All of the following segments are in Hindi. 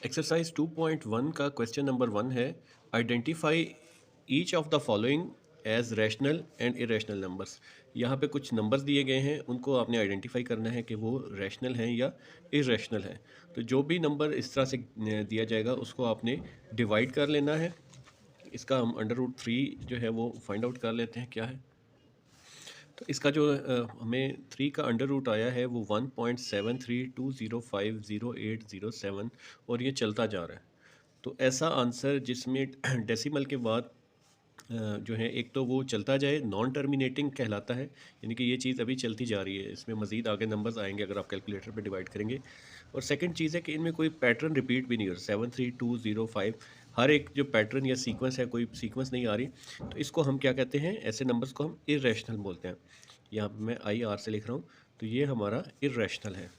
एक्सरसाइज 2.1 का क्वेश्चन नंबर 1 है, identify each of the following as rational and irrational numbers. यहाँ पे कुछ नंबर्स दिए गए हैं, उनको आपने आइडेंटिफाई करना है कि वो रैशनल हैं या इरेशनल हैं। तो जो भी नंबर इस तरह से दिया जाएगा उसको आपने डिवाइड कर लेना है। इसका हम अंडर रूट 3 जो है वो फाइंड आउट कर लेते हैं क्या है। तो इसका जो हमें 3 का अंडर रूट आया है वो 1.7320508087 और ये चलता जा रहा है। तो ऐसा आंसर जिसमें डेसिमल के बाद जो है एक तो वो चलता जाए, नॉन टर्मिनेटिंग कहलाता है, यानी कि ये चीज़ अभी चलती जा रही है, इसमें मज़ीद आगे नंबर्स आएंगे अगर आप कैलकुलेटर पे डिवाइड करेंगे। और सेकंड चीज़ है कि इनमें कोई पैटर्न रिपीट भी नहीं हो रहा, 73205 हर एक जो पैटर्न या सीक्वेंस है, कोई सीक्वेंस नहीं आ रही। तो इसको हम क्या कहते हैं, ऐसे नंबर्स को हम इरेशनल बोलते हैं। यहाँ पर मैं IR से लिख रहा हूँ, तो ये हमारा इरेशनल है।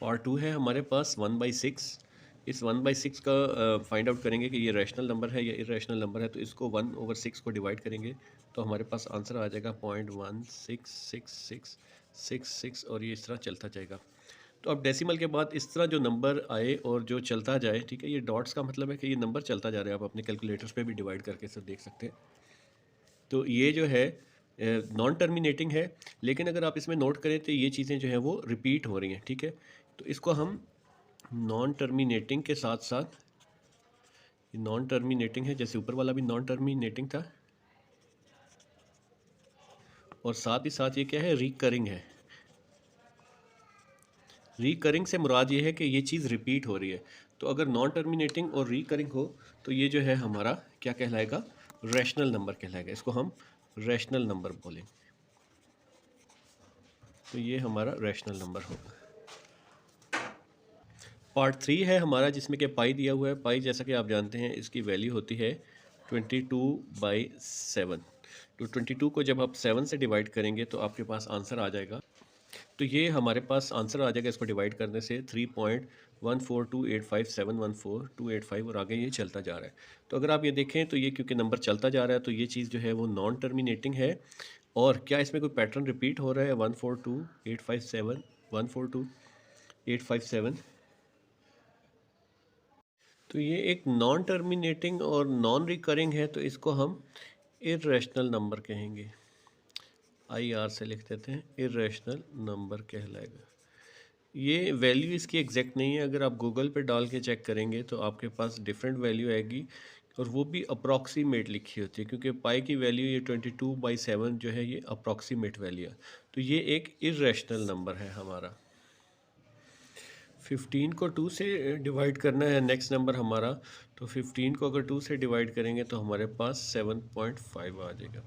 पार्ट 2 है हमारे पास 1/6। इस 1/6 का फाइंड आउट करेंगे कि ये रैशनल नंबर है या इरेशनल नंबर है। तो इसको 1/6 को डिवाइड करेंगे तो हमारे पास आंसर आ जाएगा 0.166666 और ये इस तरह चलता जाएगा। तो अब डेसिमल के बाद इस तरह जो नंबर आए और जो चलता जाए, ठीक है, ये डॉट्स का मतलब है कि ये नंबर चलता जा रहा है। आप अपने कैलकुलेटर्स पे भी डिवाइड करके इसे देख सकते हैं। तो ये जो है नॉन टर्मिनेटिंग है, लेकिन अगर आप इसमें नोट करें तो ये चीज़ें जो है वो रिपीट हो रही हैं, ठीक है। तो इसको हम नॉन टर्मिनेटिंग के साथ साथ, नॉन टर्मिनेटिंग है, जैसे ऊपर वाला भी नॉन टर्मिनेटिंग था, और साथ ही साथ ये क्या है, रिकरिंग है। रिकरिंग से मुराद ये है कि ये चीज़ रिपीट हो रही है। तो अगर नॉन टर्मिनेटिंग और रिकरिंग हो तो ये जो है हमारा क्या कहलाएगा, रैशनल नंबर कहलाएगा। इसको हम रैशनल नंबर बोलेंगे। तो ये हमारा रैशनल नंबर होगा। पार्ट 3 है हमारा, जिसमें कि पाई दिया हुआ है। पाई जैसा कि आप जानते हैं इसकी वैल्यू होती है 22/7। तो 22 को जब आप 7 से डिवाइड करेंगे तो आपके पास आंसर आ जाएगा। तो ये हमारे पास आंसर आ जाएगा इसको डिवाइड करने से 3.14285714285 और आगे ये चलता जा रहा है। तो अगर आप ये देखें तो ये क्योंकि नंबर चलता जा रहा है तो ये चीज़ जो है वो नॉन टर्मिनेटिंग है। और क्या इसमें कोई पैटर्न रिपीट हो रहा है, 1428571 1428571। तो ये एक नॉन टर्मिनेटिंग और नॉन रिकरिंग है, तो इसको हम इरेशनल नंबर कहेंगे। IR से लिख देते हैं, इरेशनल नंबर कहलाएगा। ये वैल्यू इसकी एग्जैक्ट नहीं है, अगर आप गूगल पे डाल के चेक करेंगे तो आपके पास डिफरेंट वैल्यू आएगी, और वो भी अप्रॉक्सीमेट लिखी होती है, क्योंकि पाई की वैल्यू ये 22/7 जो है ये अप्रॉक्सीमेट वैल्यू है। तो ये एक इरेशनल नंबर है हमारा। 15 को 2 से डिवाइड करना है नेक्स्ट नंबर हमारा। तो 15 को अगर 2 से डिवाइड करेंगे तो हमारे पास 7.5 आ जाएगा।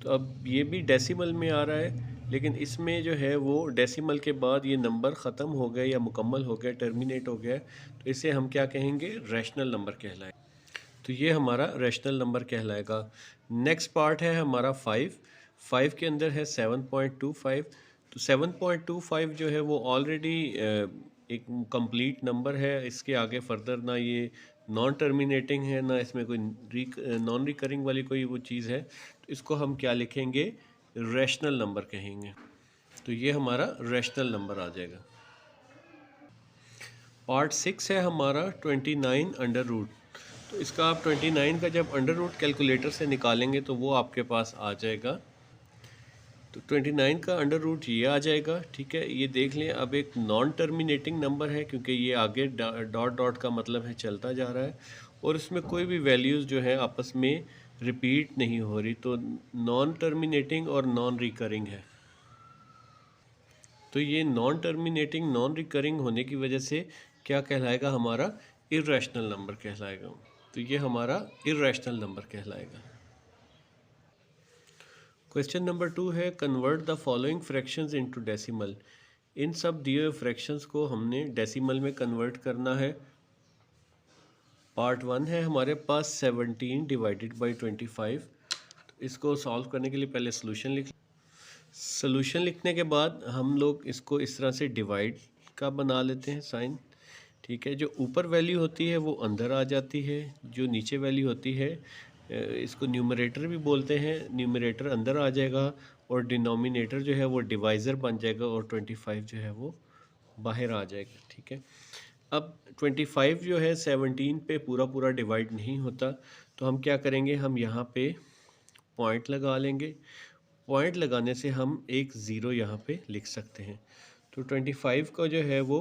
तो अब ये भी डेसिमल में आ रहा है, लेकिन इसमें जो है वो डेसिमल के बाद ये नंबर ख़त्म हो गया या मुकम्मल हो गया, टर्मिनेट हो गया। तो इसे हम क्या कहेंगे, रैशनल नंबर कहलाएगा। तो ये हमारा रैशनल नंबर कहलाएगा। नेक्स्ट पार्ट है हमारा 5 के अंदर है 7.25। तो 7.25 जो है वो ऑलरेडी एक कंप्लीट नंबर है। इसके आगे फर्दर ना ये नॉन टर्मिनेटिंग है, ना इसमें कोई नॉन रिकरिंग वाली कोई वो चीज़ है। तो इसको हम क्या लिखेंगे, रैशनल नंबर कहेंगे। तो ये हमारा रैशनल नंबर आ जाएगा। पार्ट 6 है हमारा 29 अंडर रूट। तो इसका आप 29 का जब अंडर रूट कैलकुलेटर से निकालेंगे तो वो आपके पास आ जाएगा। तो 29 का अंडर रूट ये आ जाएगा, ठीक है। ये देख लें, अब एक नॉन टर्मिनेटिंग नंबर है क्योंकि ये आगे डॉट डॉट का मतलब है चलता जा रहा है, और इसमें कोई भी वैल्यूज़ जो है आपस में रिपीट नहीं हो रही। तो नॉन टर्मिनेटिंग और नॉन रिकरिंग है। तो ये नॉन टर्मिनेटिंग नॉन रिकरिंग होने की वजह से क्या कहलाएगा, हमारा इरेशनल नंबर कहलाएगा। तो ये हमारा इरेशनल नंबर कहलाएगा। क्वेश्चन नंबर 2 है, convert the following fractions into decimal. इन सब दिए हुए फ्रैक्शंस को हमने डेसिमल में कन्वर्ट करना है। पार्ट 1 है हमारे पास 17 डिवाइडेड बाई 25। तो इसको सॉल्व करने के लिए पहले सोल्यूशन लिखने के बाद हम लोग इसको इस तरह से डिवाइड का बना लेते हैं साइन, ठीक है। जो ऊपर वैल्यू होती है वो अंदर आ जाती है, जो नीचे वैल्यू होती है इसको न्यूमरेटर भी बोलते हैं, न्यूमरेटर अंदर आ जाएगा, और डिनोमिनेटर जो है वो डिवाइज़र बन जाएगा, और 25 जो है वो बाहर आ जाएगा, ठीक है। अब 25 जो है 17 पे पूरा पूरा डिवाइड नहीं होता, तो हम क्या करेंगे, हम यहाँ पे पॉइंट लगा लेंगे। पॉइंट लगाने से हम एक ज़ीरो यहाँ पे लिख सकते हैं। तो 25 का जो है वो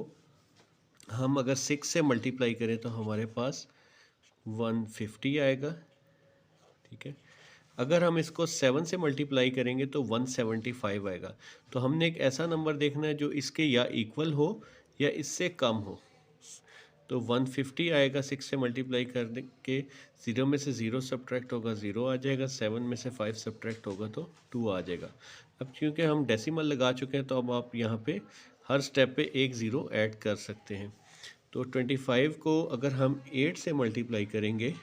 हम अगर 6 से मल्टीप्लाई करें तो हमारे पास 150 आएगा, ठीक है। अगर हम इसको 7 से मल्टीप्लाई करेंगे तो 175 आएगा। तो हमने एक ऐसा नंबर देखना है जो इसके या इक्वल हो या इससे कम हो। तो 150 आएगा 6 से मल्टीप्लाई करने के, 0 में से 0 सब्ट्रैक्ट होगा 0 आ जाएगा, 7 में से 5 सब्ट्रैक्ट होगा तो 2 आ जाएगा। अब क्योंकि हम डेसिमल लगा चुके हैं तो अब आप यहाँ पे हर स्टेप पे एक ज़ीरो ऐड कर सकते हैं। तो 25 को अगर हम 8 से मल्टीप्लाई करेंगे,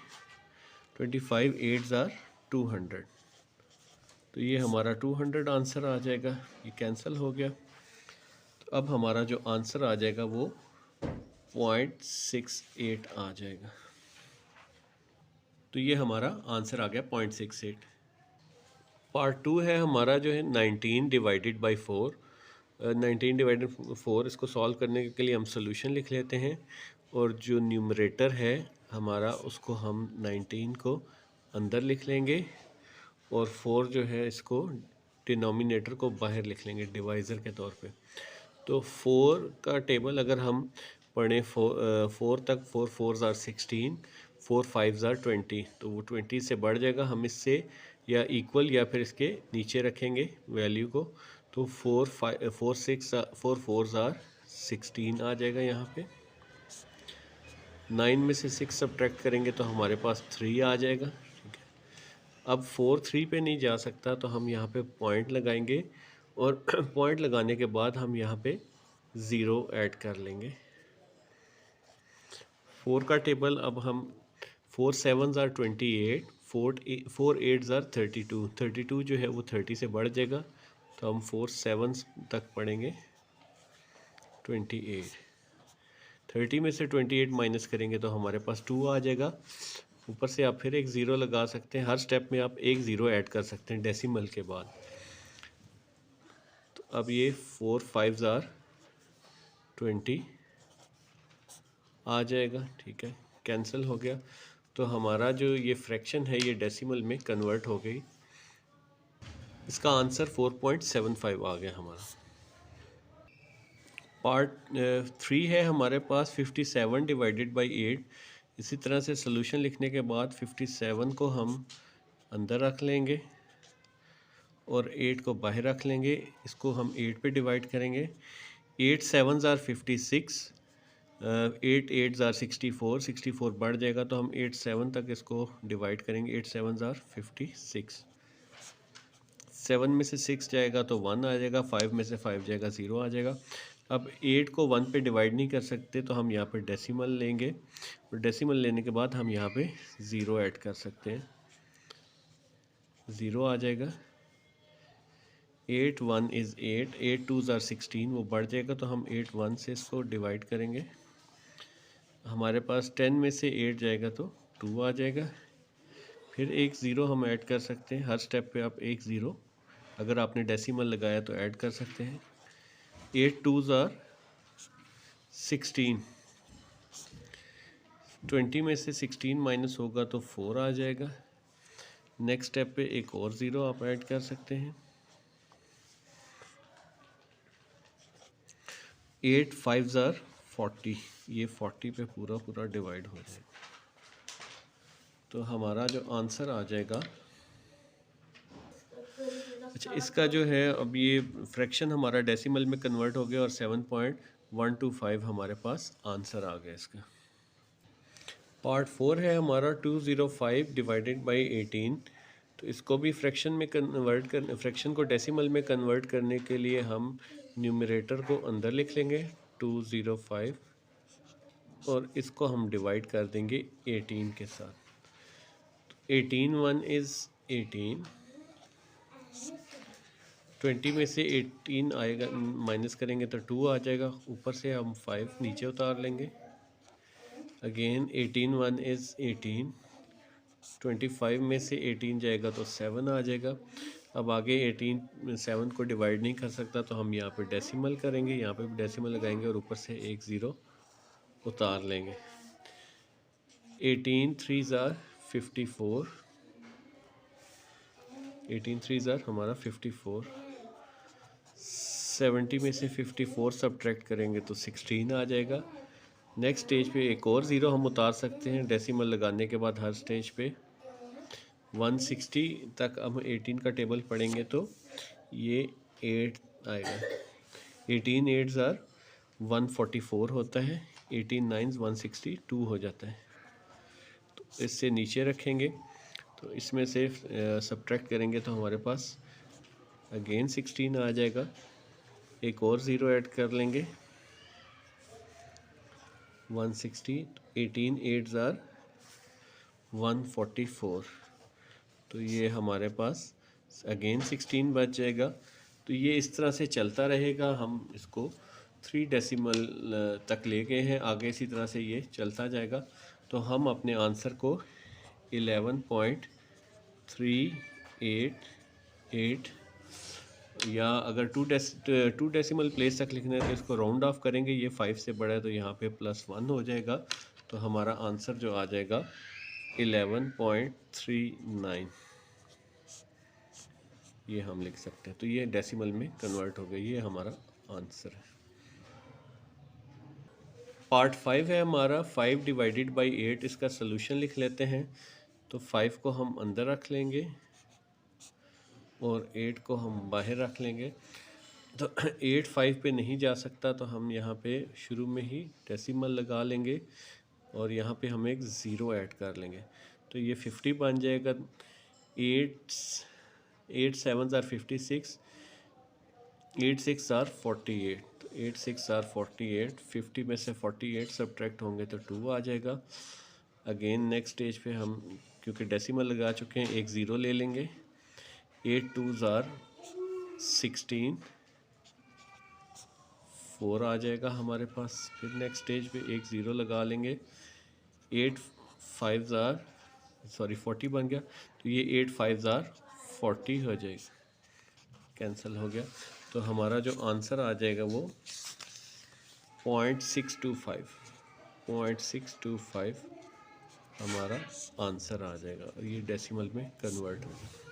25 8s आर 200, तो ये हमारा 200 आंसर आ जाएगा। ये कैंसिल हो गया। तो अब हमारा जो आंसर आ जाएगा वो 0.68 आ जाएगा। तो ये हमारा आंसर आ गया 0.68। पार्ट 2 है हमारा जो है 19 डिवाइडेड बाई 4। 19 डिवाइडेड 4, इसको सॉल्व करने के लिए हम सोल्यूशन लिख लेते हैं, और जो न्यूमरेटर है हमारा उसको हम 19 को अंदर लिख लेंगे, और 4 जो है इसको डिनोमिनेटर को बाहर लिख लेंगे डिवाइज़र के तौर पे। तो 4 का टेबल अगर हम पढ़ें, 4 तक 4 4s आर 16, 4 5s आर 20, तो वो 20 से बढ़ जाएगा। हम इससे या इक्वल या फिर इसके नीचे रखेंगे वैल्यू को, तो 4 4s आर 16 आ जाएगा यहाँ पे। 9 में से 6 सब्ट्रैक्ट करेंगे तो हमारे पास 3 आ जाएगा, ठीक है। अब 4 3 पे नहीं जा सकता तो हम यहाँ पे पॉइंट लगाएंगे, और पॉइंट लगाने के बाद हम यहाँ पे ज़ीरो ऐड कर लेंगे। 4 का टेबल अब हम 4 7s आर 28, 4 8s आर 32, 32 जो है वो 30 से बढ़ जाएगा, तो हम 4 7s तक पढ़ेंगे 28। 30 में से 28 माइनस करेंगे तो हमारे पास 2 आ जाएगा। ऊपर से आप फिर एक ज़ीरो लगा सकते हैं, हर स्टेप में आप एक ज़ीरो ऐड कर सकते हैं डेसिमल के बाद। तो अब ये 4 5s आर 20 आ जाएगा, ठीक है, कैंसिल हो गया। तो हमारा जो ये फ्रैक्शन है ये डेसिमल में कन्वर्ट हो गई। इसका आंसर 4.75 आ गया हमारा। पार्ट 3 है हमारे पास 57 डिवाइडेड बाई 8। इसी तरह से सोल्यूशन लिखने के बाद 57 को हम अंदर रख लेंगे और 8 को बाहर रख लेंगे। इसको हम 8 पे डिवाइड करेंगे। 8 7s आर 56, 8 8s आर 64, 64 बढ़ जाएगा तो हम 8 7 तक इसको डिवाइड करेंगे। 8 7s आर 56, 7 में से 6 जाएगा तो 1 आ जाएगा, 5 में से 5 जाएगा 0 आ जाएगा। अब 8 को 1 पे डिवाइड नहीं कर सकते तो हम यहाँ पे डेसिमल लेंगे, और डेसिमल लेने के बाद हम यहाँ पे 0 ऐड कर सकते हैं, 0 आ जाएगा। 8 1 इज़ 8, 8 2s आर 16, वो बढ़ जाएगा तो हम 8 1 से इसको डिवाइड करेंगे। हमारे पास 10 में से 8 जाएगा तो 2 आ जाएगा। फिर एक ज़ीरो हम ऐड कर सकते हैं, हर स्टेप पे आप एक ज़ीरो अगर आपने डेसिमल लगाया तो ऐड कर सकते हैं। 8 2s आर 16, 20 में से 16 माइनस होगा तो 4 आ जाएगा। नेक्स्ट स्टेप पे एक और ज़ीरो आप ऐड कर सकते हैं। 8 5s आर 40, ये 40 पे पूरा पूरा डिवाइड हो जाएगा। तो हमारा जो आंसर आ जाएगा, अच्छा इसका जो है अब ये फ्रैक्शन हमारा डेसिमल में कन्वर्ट हो गया और 7.125 हमारे पास आंसर आ गया इसका। पार्ट 4 है हमारा 205 डिवाइडेड बाई 18। तो इसको भी फ्रैक्शन में कन्वर्ट कर, फ्रैक्शन को डेसिमल में कन्वर्ट करने के लिए हम न्यूमरेटर को अंदर लिख लेंगे 205, और इसको हम डिवाइड कर देंगे 18 के साथ। 18 1 इज़ 18, 20 में से 18 आएगा, माइनस करेंगे तो 2 आ जाएगा। ऊपर से हम 5 नीचे उतार लेंगे। अगेन 18 1 इज़ 18, 25 में से 18 जाएगा तो 7 आ जाएगा। अब आगे 18 7 को डिवाइड नहीं कर सकता तो हम यहाँ पे डेसिमल करेंगे, यहाँ पे भी डेसिमल लगाएंगे और ऊपर से एक ज़ीरो उतार लेंगे। 18 3 ज़ार 54, 18 3 ज़ार हमारा 54, 70 में से 54 सब्ट्रैक्ट करेंगे तो 16 आ जाएगा। नेक्स्ट स्टेज पे एक और ज़ीरो हम उतार सकते हैं डेसिमल लगाने के बाद हर स्टेज पे। 160 तक हम 18 का टेबल पढ़ेंगे तो ये 8 आएगा। 18 8 ज़ार 144 होता है, 18 9 162 हो जाता है। तो इससे नीचे रखेंगे तो इसमें से सब्ट्रैक्ट करेंगे तो हमारे पास अगेन 16 आ जाएगा। एक और ज़ीरो ऐड कर लेंगे 160, 18 8 ज़ार 144, तो ये हमारे पास अगेन 16 बच जाएगा। तो ये इस तरह से चलता रहेगा, हम इसको 3 डेसिमल तक ले गए हैं, आगे इसी तरह से ये चलता जाएगा। तो हम अपने आंसर को 11.388, या अगर टू डेसिमल प्लेस तक लिखना है तो इसको राउंड ऑफ करेंगे, ये 5 से बड़ा है तो यहाँ पे +1 हो जाएगा। तो हमारा आंसर जो आ जाएगा 11.39, ये हम लिख सकते हैं। तो ये डेसिमल में कन्वर्ट हो गई, ये हमारा आंसर है। पार्ट 5 है हमारा 5 डिवाइडेड बाई 8, इसका सोल्यूशन लिख लेते हैं। तो 5 को हम अंदर रख लेंगे और 8 को हम बाहर रख लेंगे। तो 8 5 पे नहीं जा सकता तो हम यहाँ पे शुरू में ही डेसिमल लगा लेंगे और यहाँ पे हम एक ज़ीरो ऐड कर लेंगे तो ये 50 बन जाएगा। 8 7 आर 56, 8 6 आर 48, तो 8 6 आर 48, 50 में से 48 सब्ट्रैक्ट होंगे तो 2 आ जाएगा। अगेन नेक्स्ट स्टेज पे हम क्योंकि डेसिमल लगा चुके हैं एक ज़ीरो ले लेंगे। 8 2 आर 16, 4 आ जाएगा हमारे पास। फिर नेक्स्ट स्टेज पे एक ज़ीरो लगा लेंगे। 8 5 आर 40 बन गया, तो ये 8 5 आर 40 हो जाएगा, कैंसिल हो गया। तो हमारा जो आंसर आ जाएगा वो 0.625 हमारा आंसर आ जाएगा और ये डेसिमल में कन्वर्ट होगा।